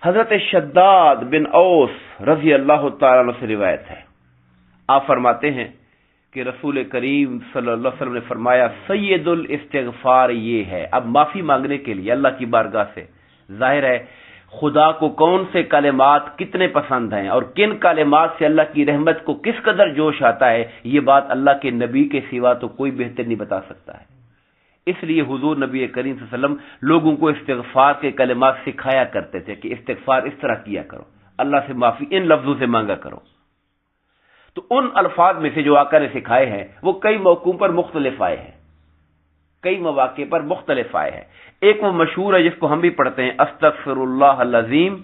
حضرت شداد بن اوس رضی اللہ تعالیٰ عنہ سے روایت ہے، آپ فرماتے ہیں کہ رسول کریم صلی اللہ علیہ وسلم نے فرمایا سید الاستغفار یہ ہے. اب معافی مانگنے کے لیے اللہ کی بارگاہ سے ظاہر ہے خدا کو کون سے کلمات کتنے پسند ہیں اور کن کلمات سے اللہ کی رحمت کو کس قدر جوش آتا ہے، یہ بات اللہ کے نبی کے سوا تو کوئی بہتر نہیں بتا سکتا ہے. اس لیے حضور نبی کریم صلی اللہ علیہ وسلم لوگوں کو استغفار کے کلمات سکھایا کرتے تھے کہ استغفار اس طرح کیا کرو، اللہ سے معافی ان لفظوں سے مانگا کرو. تو ان الفاظ میں سے جو آقا نے سکھائے ہیں وہ کئی موقعوں پر مختلف آئے ہیں، کئی مواقع پر مختلف آئے ہیں. ایک وہ مشہور ہے جس کو ہم بھی پڑھتے ہیں، استغفر اللہ العظیم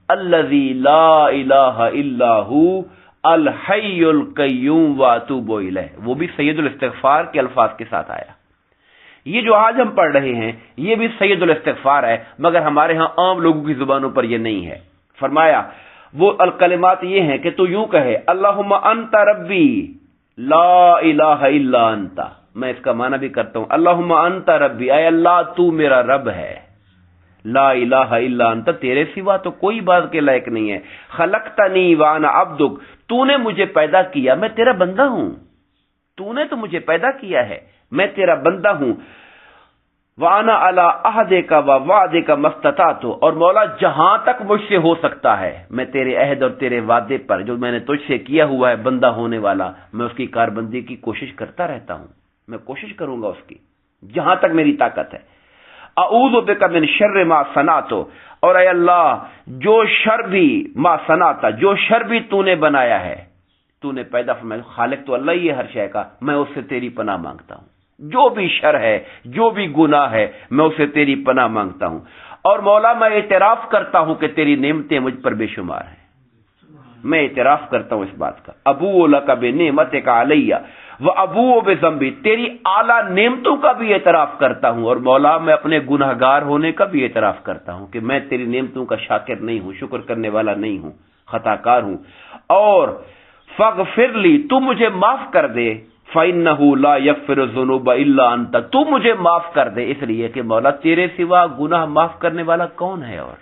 الذی لا الہ الا ہو الحی القیوم واتوب الیہ، وہ بھی سید الاستغفار کے الفاظ کے ساتھ آیا. یہ جو آج ہم پڑھ رہے ہیں یہ بھی سید الاستغفار ہے، مگر ہمارے ہاں عام لوگوں کی زبانوں پر یہ نہیں ہے. فرمایا وہ الکلمات یہ ہیں کہ تو یوں کہے اللہم انت ربی لا الہ الا انت، میں اس کا معنی بھی کرتا ہوں اللہم انت ربی، اے اللہ تو میرا رب ہے، لا الہ الا انت تیرے سوا تو کوئی بات کے لائق نہیں ہے، خلقتنی وانا عبدک تو نے مجھے پیدا کیا میں تیرا بندہ ہوں، تو نے تو مجھے پیدا کیا ہے میں تیرا بندہ ہوں، وانا علی عہدک و وعدک ما استطعت، اور مولا جہاں تک مجھ سے ہو سکتا ہے میں تیرے عہد اور تیرے وعدے پر جو میں نے تجھ سے کیا ہوا ہے بندہ ہونے والا، میں اس کی کاربندی کی کوشش کرتا رہتا ہوں، میں کوشش کروں گا اس کی جہاں تک میری طاقت ہے. اعوذ بک من شر ما صنعت، اور اے اللہ جو شر بھی ما صنعت جو شر بھی تو نے بنایا ہے، تو نے پیدا فرمایا، خالق تو اللہ ہی ہے ہر شے کا، میں اس سے تیری پناہ مانگتا ہوں، جو بھی شر ہے جو بھی گناہ ہے میں اسے تیری پناہ مانگتا ہوں. اور مولا میں اعتراف کرتا ہوں کہ تیری نعمتیں مجھ پر بے شمار ہیں، میں اعتراف کرتا ہوں اس بات کا. ابوء لک بنعمتک علی وابوء بذنبی، تیری اعلیٰ نعمتوں کا بھی اعتراف کرتا ہوں، اور مولا میں اپنے گناہگار ہونے کا بھی اعتراف کرتا ہوں کہ میں تیری نعمتوں کا شاکر نہیں ہوں، شکر کرنے والا نہیں ہوں، خطا کار ہوں. اور فاغفر لی تو مجھے معاف کر دے، فَإِنَّهُ لَا يَغْفِرُ الذُّنُوبَ إِلَّا أَنْتَ، تو مجھے معاف کر دے اس لیے کہ مولا تیرے سوا گناہ معاف کرنے والا کون ہے، اور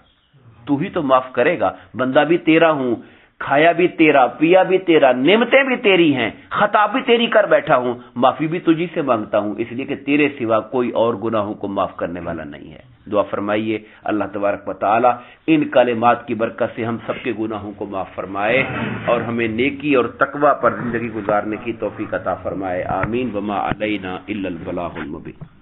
تو ہی تو معاف کرے گا. بندہ بھی تیرا ہوں، کھایا بھی تیرا، پیا بھی تیرا، نعمتیں بھی تیری ہیں، خطا بھی تیری کر بیٹھا ہوں، معافی بھی تجھی سے مانگتا ہوں اس لیے کہ تیرے سوا کوئی اور گناہوں کو معاف کرنے والا نہیں ہے. دعا فرمائیے اللہ تبارک و تعالی ان کلمات کی برکت سے ہم سب کے گناہوں کو معاف فرمائے اور ہمیں نیکی اور تقوی پر زندگی گزارنے کی توفیق عطا فرمائے. آمین. وما علینا الا البلاغ المبین.